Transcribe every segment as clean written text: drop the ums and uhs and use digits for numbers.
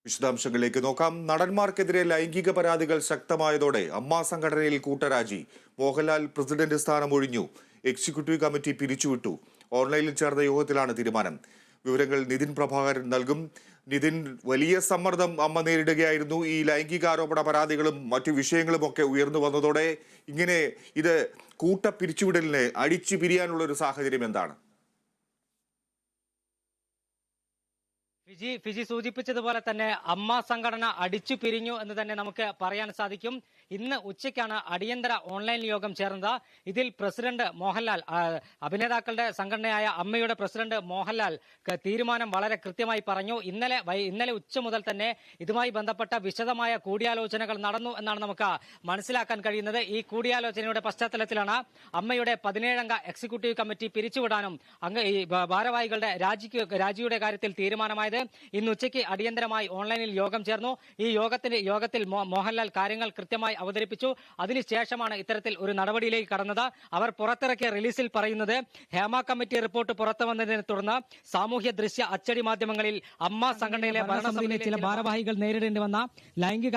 വിശദാംശങ്ങളിലേക്ക് നോക്കാം. നടന്മാർക്കെതിരെ ലൈംഗിക പരാതികൾ ശക്തമായതോടെ അമ്മ സംഘടനയിൽ കൂട്ടരാജി. മോഹൻലാൽ പ്രസിഡന്റ് സ്ഥാനം ഒഴിഞ്ഞു. എക്സിക്യൂട്ടീവ് കമ്മിറ്റി പിരിച്ചുവിട്ടു. ഓൺലൈനിൽ ചേർന്ന യോഗത്തിലാണ് തീരുമാനം. വിവരങ്ങൾ നിതിൻ പ്രഭാകരൻ നൽകും. നിതിൻ, വലിയ സമ്മർദ്ദം അമ്മ നേരിടുകയായിരുന്നു. ഈ ലൈംഗികാരോപണ പരാതികളും മറ്റു വിഷയങ്ങളും ഒക്കെ ഉയർന്നു വന്നതോടെ ഇങ്ങനെ ഇത് കൂട്ട പിരിച്ചുവിടലിന് അടിച്ചു പിരിയാനുള്ള ഒരു സാഹചര്യം എന്താണ്? ഫിജി സൂചിപ്പിച്ചതുപോലെ തന്നെ അമ്മ സംഘടന അടിച്ചു പിരിഞ്ഞു എന്ന് തന്നെ നമുക്ക് പറയാൻ സാധിക്കും. ഇന്ന് ഉച്ചയ്ക്കാണ് അടിയന്തര ഓൺലൈൻ യോഗം ചേർന്നത്. ഇതിൽ പ്രസിഡന്റ് മോഹൻലാൽ, അഭിനേതാക്കളുടെ സംഘടനയായ അമ്മയുടെ പ്രസിഡന്റ് മോഹൻലാൽ തീരുമാനം വളരെ കൃത്യമായി പറഞ്ഞു. ഇന്നലെ ഉച്ച മുതൽ തന്നെ ഇതുമായി ബന്ധപ്പെട്ട വിശദമായ കൂടിയാലോചനകൾ നടന്നു എന്നാണ് നമുക്ക് മനസ്സിലാക്കാൻ കഴിയുന്നത്. ഈ കൂടിയാലോചനയുടെ പശ്ചാത്തലത്തിലാണ് അമ്മയുടെ 17-അംഗ എക്സിക്യൂട്ടീവ് കമ്മിറ്റി പിരിച്ചുവിടാനും ഈ ഭാരവാഹികളുടെ രാജിയുടെ കാര്യത്തിൽ തീരുമാനമായത്. ഇന്ന് ഉച്ചയ്ക്ക് അടിയന്തരമായി ഓൺലൈനിൽ യോഗം ചേർന്നു. ഈ യോഗത്തിൽ മോഹൻലാൽ കാര്യങ്ങൾ കൃത്യമായി അവതരിപ്പിച്ചു. അതിനുശേഷമാണ് ഇത്തരത്തിൽ ഒരു നടപടിയിലേക്ക് കടന്നത്. അവർ പുറത്തിറക്കിയ റിലീസിൽ പറയുന്നത്, ഹേമ കമ്മിറ്റി റിപ്പോർട്ട് പുറത്തു വന്നതിനെ തുടർന്ന് സാമൂഹ്യ ദൃശ്യ അച്ചടി മാധ്യമങ്ങളിൽ അമ്മ സംഘടനയിലെ ഭരണസമിതിയിലെ ചില ഭാരവാഹികൾ നേരിടേണ്ടി വന്ന ലൈംഗിക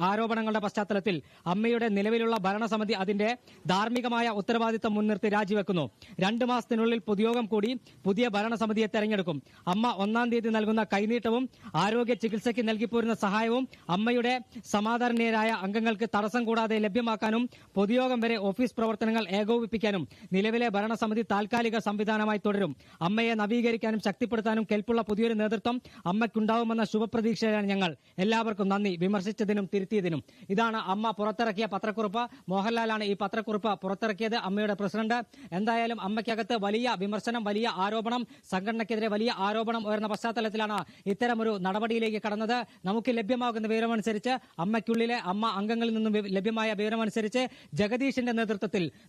ആരോപണങ്ങളുടെ പശ്ചാത്തലത്തിൽ അമ്മയുടെ നിലവിലുള്ള ഭരണസമിതി അതിന്റെ ധാർമ്മികമായ ഉത്തരവാദിത്തം മുൻനിർത്തി രാജിവെക്കുന്നു. 2 മാസത്തിനുള്ളിൽ പൊതുയോഗം കൂടി പുതിയ ഭരണസമിതിയെ തെരഞ്ഞെടുക്കും. അമ്മ 1-ാം തീയതി നൽകുന്ന കൈനീട്ടവും ആരോഗ്യ ചികിത്സയ്ക്ക് നൽകിപ്പോരുന്ന സഹായവും അമ്മയുടെ സമാദരണീയരായ അംഗങ്ങൾക്ക് തടസ്സം കൂടാതെ ലഭ്യമാക്കാനും പൊതുയോഗം വരെ ഓഫീസ് പ്രവർത്തനങ്ങൾ ഏകോപിപ്പിക്കാനും നിലവിലെ ഭരണസമിതി താൽക്കാലിക സംവിധാനമായി തുടരും. അമ്മയെ നവീകരിക്കാനും ശക്തിപ്പെടുത്താനും കെൽപ്പുള്ള പുതിയൊരു നേതൃത്വം അമ്മയ്ക്കുണ്ടാവുമെന്ന ശുഭപ്രതീക്ഷയാണ് ഞങ്ങൾ. എല്ലാവർക്കും നന്ദി, വിമർശിച്ചതിനും തിരുത്തിയതിനും. ഇതാണ് അമ്മ പുറത്തിറക്കിയ പത്രക്കുറിപ്പ്. മോഹൻലാലാണ് ഈ പത്രക്കുറിപ്പ് പുറത്തിറക്കിയത്, അമ്മയുടെ പ്രസിഡന്റ്. എന്തായാലും അമ്മയ്ക്കകത്ത് വലിയ വിമർശനം, വലിയ ആരോപണം, സംഘടനയ്ക്കെതിരെ വലിയ ആരോപണം ഉയർന്ന പശ്ചാത്തലത്തിലാണ് ഇത്തരമൊരു നടപടിയിലേക്ക് കടന്നത്. നമുക്ക് ലഭ്യമാകുന്ന വിവരമനുസരിച്ച് അമ്മയ്ക്കുള്ളിലെ അംഗങ്ങളിൽ നിന്നും ലഭ്യമായ വിവരമനുസരിച്ച്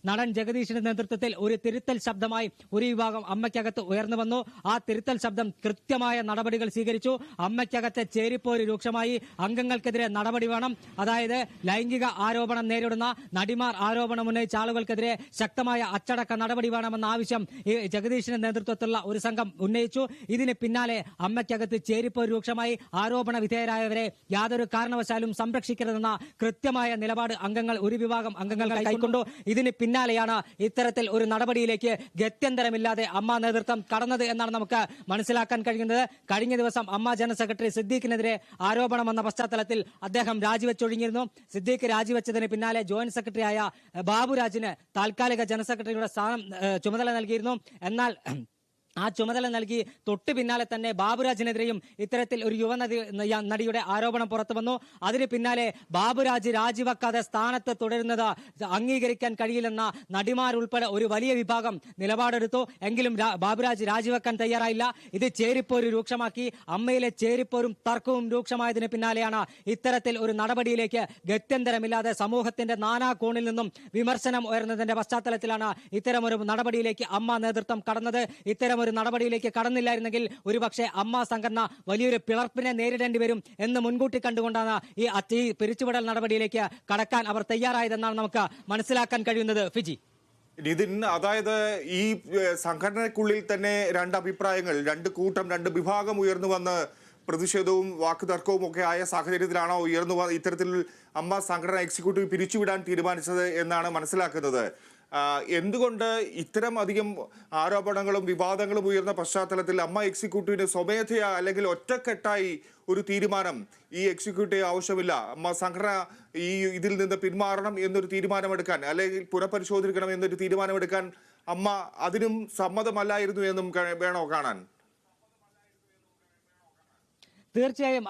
നടൻ ജഗദീഷിന്റെ നേതൃത്വത്തിൽ ഒരു തിരുത്തൽ ശബ്ദമായി ഒരു വിഭാഗം അമ്മയ്ക്കകത്ത് ഉയർന്നു വന്നു. ആ തിരുത്തൽ ശബ്ദം കൃത്യമായ നടപടികൾ സ്വീകരിച്ചു. അമ്മയ്ക്കകത്ത് ചേരിപ്പോര് രൂക്ഷമായി. അംഗങ്ങൾക്കെതിരെ നടപടി വേണം. അതായത് ലൈംഗിക ആരോപണം നേരിടുന്ന നടിമാർ, ആരോപണം ഉന്നയിച്ച ആളുകൾക്കെതിരെ ശക്തമായ അച്ചടക്ക നടപടി വേണമെന്ന ആവശ്യം ഈ ജഗദീഷിന്റെ നേതൃത്വത്തിലുള്ള ഒരു സംഘം ഉന്നയിച്ചു. ഇതിന് പിന്നാലെ അമ്മയ്ക്കകത്ത് ചേരിപ്പോര് രൂക്ഷമായി. ആരോപണ വിധേയരായവരെ യാതൊരു കാരണവശാലും സംരക്ഷിക്കരുതെന്ന കൃത്യമായ നിലപാട് ഒരു വിഭാഗം അംഗങ്ങൾ കൈക്കൊണ്ടു. ഇതിന് പിന്നാലെയാണ് ഇത്തരത്തിൽ ഒരു നടപടിയിലേക്ക് ഗത്യന്തരമില്ലാതെ അമ്മ നേതൃത്വം കടന്നത് എന്നാണ് നമുക്ക് മനസ്സിലാക്കാൻ കഴിയുന്നത്. കഴിഞ്ഞ ദിവസം അമ്മ ജനറൽ സെക്രട്ടറി സിദ്ദീഖിനെതിരെ ആരോപണം വന്ന പശ്ചാത്തലത്തിൽ അദ്ദേഹം രാജിവെച്ചൊഴിഞ്ഞിരുന്നു. സിദ്ദീഖ് രാജിവെച്ചതിന് പിന്നാലെ ജോയിന്റ് സെക്രട്ടറിയായ ബാബുരാജിന് താൽക്കാലിക ജനറൽ സെക്രട്ടറിയുടെ സ്ഥാനം ചുമതല നൽകിയിരുന്നു. എന്നാൽ ആ ചുമതല നൽകി തൊട്ടു പിന്നാലെ തന്നെ ബാബുരാജിനെതിരെയും ഇത്തരത്തിൽ ഒരു നടിയുടെ ആരോപണം പുറത്തു വന്നു. അതിന് പിന്നാലെ ബാബുരാജ് രാജിവെക്കാതെ സ്ഥാനത്ത് തുടരുന്നത് അംഗീകരിക്കാൻ കഴിയില്ലെന്ന നടിമാരുൾപ്പെടെ ഒരു വലിയ വിഭാഗം നിലപാടെടുത്തു. എങ്കിലും ബാബുരാജ് രാജിവെക്കാൻ തയ്യാറായില്ല. ഇത് ചേരിപ്പോര് രൂക്ഷമാക്കി. അമ്മയിലെ ചേരിപ്പോരും തർക്കവും രൂക്ഷമായതിന് പിന്നാലെയാണ് ഇത്തരത്തിൽ ഒരു നടപടിയിലേക്ക് ഗത്യന്തരമില്ലാതെ സമൂഹത്തിന്റെ നാനാ കോണിൽ നിന്നും വിമർശനം ഉയർന്നതിന്റെ പശ്ചാത്തലത്തിലാണ് ഇത്തരമൊരു നടപടിയിലേക്ക് അമ്മ നേതൃത്വം കടന്നത്. ഇത്തരമൊരു നടപടിയിലേക്ക് കടന്നില്ലായിരുന്നെങ്കിൽ ഒരുപക്ഷെ അമ്മ സംഘടന വലിയൊരു പിളർപ്പിനെ നേരിടേണ്ടി വരും എന്ന് മുൻകൂട്ടി കണ്ടുകൊണ്ടാണ് ഈ പിരിച്ചുവിടൽ നടപടിയിലേക്ക് കടക്കാൻ അവർ തയ്യാറായതെന്നാണ് നമുക്ക് മനസ്സിലാക്കാൻ കഴിയുന്നത്. ഫിജി, നിതിൻ, അതായത് ഈ സംഘടനയ്ക്കുള്ളിൽ തന്നെ 2 അഭിപ്രായങ്ങൾ, 2 കൂട്ടം, 2 വിഭാഗം ഉയർന്നു വന്ന് പ്രതിഷേധവും വാക്കുതർക്കവും ഒക്കെ ആയ സാഹചര്യത്തിലാണോ ഇത്തരത്തിൽ അമ്മ സംഘടന എക്സിക്യൂട്ടീവ് പിരിച്ചുവിടാൻ തീരുമാനിച്ചത് എന്നാണ് മനസ്സിലാക്കുന്നത്. എന്തുകൊണ്ട് ഇത്തരം അധികം ആരോപണങ്ങളും വിവാദങ്ങളും ഉയർന്ന പശ്ചാത്തലത്തിൽ അമ്മ എക്സിക്യൂട്ടീവിന് സ്വമേധയാ അല്ലെങ്കിൽ ഒറ്റക്കെട്ടായി ഒരു തീരുമാനം ഈ എക്സിക്യൂട്ടീവ് ആവശ്യമില്ല, അമ്മ സംഘടന ഇതിൽ നിന്ന് പിന്മാറണം എന്നൊരു തീരുമാനമെടുക്കാൻ, അല്ലെങ്കിൽ പുനഃപരിശോധിക്കണം എന്നൊരു തീരുമാനമെടുക്കാൻ അമ്മ അതിനും സമ്മതമല്ലായിരുന്നു എന്നും വേണോ കാണാൻ? തീർച്ചയായും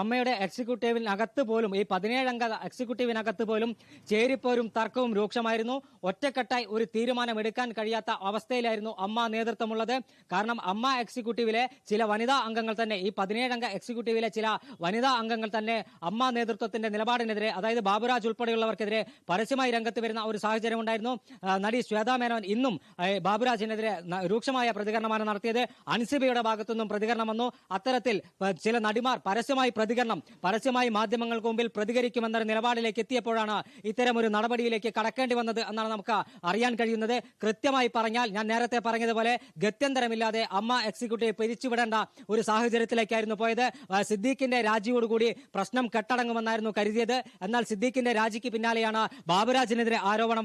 അമ്മയുടെ എക്സിക്യൂട്ടീവിനകത്ത് പോലും, ഈ 17-അംഗ എക്സിക്യൂട്ടീവിനകത്ത് പോലും ചേരിപ്പോരും തർക്കവും രൂക്ഷമായിരുന്നു. ഒറ്റക്കെട്ടായി ഒരു തീരുമാനം എടുക്കാൻ കഴിയാത്ത അവസ്ഥയിലായിരുന്നു അമ്മ നേതൃത്വമുള്ളത്. കാരണം അമ്മ എക്സിക്യൂട്ടീവിലെ ചില വനിതാ അംഗങ്ങൾ തന്നെ, ഈ 17-അംഗ എക്സിക്യൂട്ടീവിലെ ചില വനിതാ അംഗങ്ങൾ തന്നെ അമ്മ നേതൃത്വത്തിന്റെ നിലപാടിനെതിരെ, അതായത് ബാബുരാജ് ഉൾപ്പെടെയുള്ളവർക്കെതിരെ പരസ്യമായി രംഗത്ത് വരുന്ന ഒരു സാഹചര്യം ഉണ്ടായിരുന്നു. നടി ശ്വേതാ മേനോൻ ഇന്നും ബാബുരാജിനെതിരെ രൂക്ഷമായ പ്രതികരണമാണ് നടത്തിയത്. അൻസിബയുടെ ഭാഗത്തുനിന്നും പ്രതികരണം വന്നു. അത്തരത്തിൽ ചില ചില നടിമാർ പരസ്യമായി മാധ്യമങ്ങൾക്ക് മുമ്പിൽ പ്രതികരിക്കുമെന്ന നിലപാടിലേക്ക് എത്തിയപ്പോഴാണ് ഇത്തരമൊരു നടപടിയിലേക്ക് കടക്കേണ്ടി വന്നത് എന്നാണ് നമുക്ക് അറിയാൻ കഴിയുന്നത്. കൃത്യമായി പറഞ്ഞാൽ ഞാൻ നേരത്തെ പറഞ്ഞതുപോലെ ഗത്യന്തരമില്ലാതെ അമ്മ എക്സിക്യൂട്ടീവ് പിരിച്ചുവിടേണ്ട ഒരു സാഹചര്യത്തിലേക്കായിരുന്നു പോയത്. സിദ്ദീഖിന്റെ രാജിയോടുകൂടി പ്രശ്നം കെട്ടടങ്ങുമെന്നായിരുന്നു കരുതിയത്. എന്നാൽ സിദ്ദീഖിന്റെ രാജിക്ക് പിന്നാലെയാണ് ബാബുരാജിനെതിരെ ആരോപണം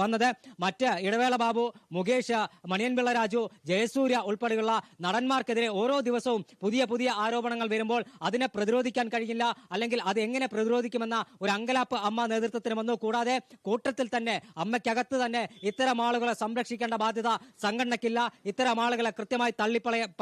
വന്നത്. മറ്റ് ഇടവേള ബാബു, മുകേഷ്, മണിയൻപിള്ള രാജു, ജയസൂര്യ ഉൾപ്പെടെയുള്ള നടന്മാർക്കെതിരെ ഓരോ ദിവസവും പുതിയ ആരോപണങ്ങൾ വരുമ്പോൾ അതിനെ പ്രതിരോധിക്കാൻ കഴിയില്ല, അല്ലെങ്കിൽ അത് എങ്ങനെ പ്രതിരോധിക്കുമെന്ന ഒരു അങ്കലാപ്പ് അമ്മ നേതൃത്വത്തിന് വന്നു. കൂടാതെ കൂട്ടത്തിൽ തന്നെ അമ്മയ്ക്കകത്ത് തന്നെ ഇത്തരം ആളുകളെ സംരക്ഷിക്കേണ്ട ബാധ്യത സംഘടനയ്ക്കില്ല. ഇത്തരം ആളുകളെ കൃത്യമായി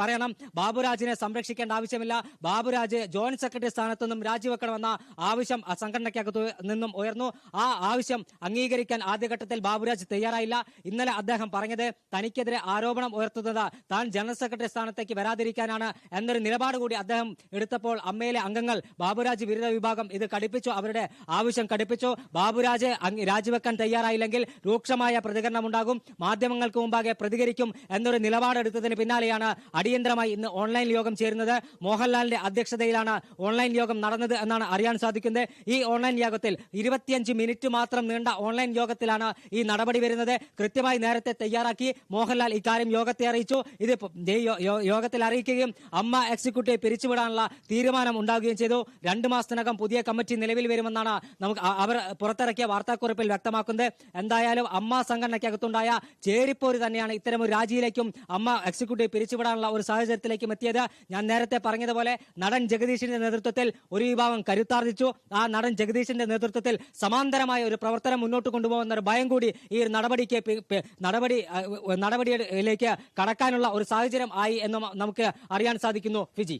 പറയണം. ബാബുരാജിനെ സംരക്ഷിക്കേണ്ട ആവശ്യമില്ല. ബാബുരാജ് ജോയിന്റ് സെക്രട്ടറി സ്ഥാനത്തു നിന്നും രാജിവെക്കണമെന്ന ആവശ്യം സംഘടനയ്ക്കകത്തു നിന്നും ഉയർന്നു. ആ ആവശ്യം അംഗീകരിക്കാൻ ആദ്യഘട്ടത്തിൽ ബാബുരാജ് തയ്യാറായില്ല. ഇന്നലെ അദ്ദേഹം പറഞ്ഞത് തനിക്കെതിരെ ആരോപണം ഉയർത്തുന്നത് താൻ ജനറൽ സെക്രട്ടറി സ്ഥാനത്തേക്ക് വരാതിരിക്കാനാണ് എന്നൊരു നിലപാട് കൂടി അദ്ദേഹം എടുത്തപ്പോൾ അമ്മയിലെ അംഗങ്ങൾ ബാബുരാജ് വിരുദ്ധ വിഭാഗം ഇത് കടുപ്പിച്ചു, അവരുടെ ആവശ്യം കടുപ്പിച്ചു. ബാബുരാജ് രാജിവെക്കാൻ തയ്യാറായില്ലെങ്കിൽ രൂക്ഷമായ പ്രതികരണം ഉണ്ടാകും, മാധ്യമങ്ങൾക്ക് മുമ്പാകെ പ്രതികരിക്കും എന്നൊരു നിലപാടെടുത്തതിന് പിന്നാലെയാണ് അടിയന്തരമായി ഇന്ന് ഓൺലൈൻ യോഗം ചേരുന്നത്. മോഹൻലാലിന്റെ അധ്യക്ഷതയിലാണ് ഓൺലൈൻ യോഗം നടന്നത് എന്നാണ് അറിയാൻ സാധിക്കുന്നത്. ഈ ഓൺലൈൻ യോഗത്തിൽ 25 മിനിറ്റ് മാത്രം നീണ്ട ഓൺലൈൻ യോഗത്തിലാണ് ഈ നടപടി വരുന്നത്. കൃത്യമായി നേരത്തെ തയ്യാറാക്കി മോഹൻലാൽ ഇക്കാര്യം യോഗത്തെ അറിയിച്ചു. ഇത് യോഗത്തിൽ അറിയിക്കുകയും അമ്മ എക്സിക്യൂട്ടീവ് പിരിച്ചുവിടാനുള്ള തീരുമാനം ഉണ്ടാവുകയും ചെയ്തു. 2 മാസത്തിനകം പുതിയ കമ്മിറ്റി നിലവിൽ വരുമെന്നാണ് നമുക്ക് അവർ പുറത്തിറക്കിയ വാർത്താക്കുറിപ്പിൽ വ്യക്തമാക്കുന്നത്. എന്തായാലും അമ്മ സംഘടനയ്ക്കകത്തുണ്ടായ ചേരിപ്പോര് തന്നെയാണ് ഇത്തരമൊരു രാജിയിലേക്കും അമ്മ എക്സിക്യൂട്ടീവ് പിരിച്ചുവിടാനുള്ള ഒരു സാഹചര്യത്തിലേക്കും എത്തിയത്. ഞാൻ നേരത്തെ പറഞ്ഞതുപോലെ നടൻ ജഗദീഷിന്റെ നേതൃത്വത്തിൽ ഒരു വിഭാഗം കരുത്താർജിച്ചു. ആ നടൻ ജഗദീഷിന്റെ നേതൃത്വത്തിൽ സമാന്തരമായ ഒരു പ്രവർത്തനം മുന്നോട്ട് കൊണ്ടുപോകുന്ന ഒരു ഭയം കൂടി ഈ നടപടിയിലേക്ക് കടക്കാനുള്ള ഒരു സാഹചര്യം ആയി എന്ന് നമുക്ക് അറിയാൻ സാധിക്കുന്നു. ഫിജി.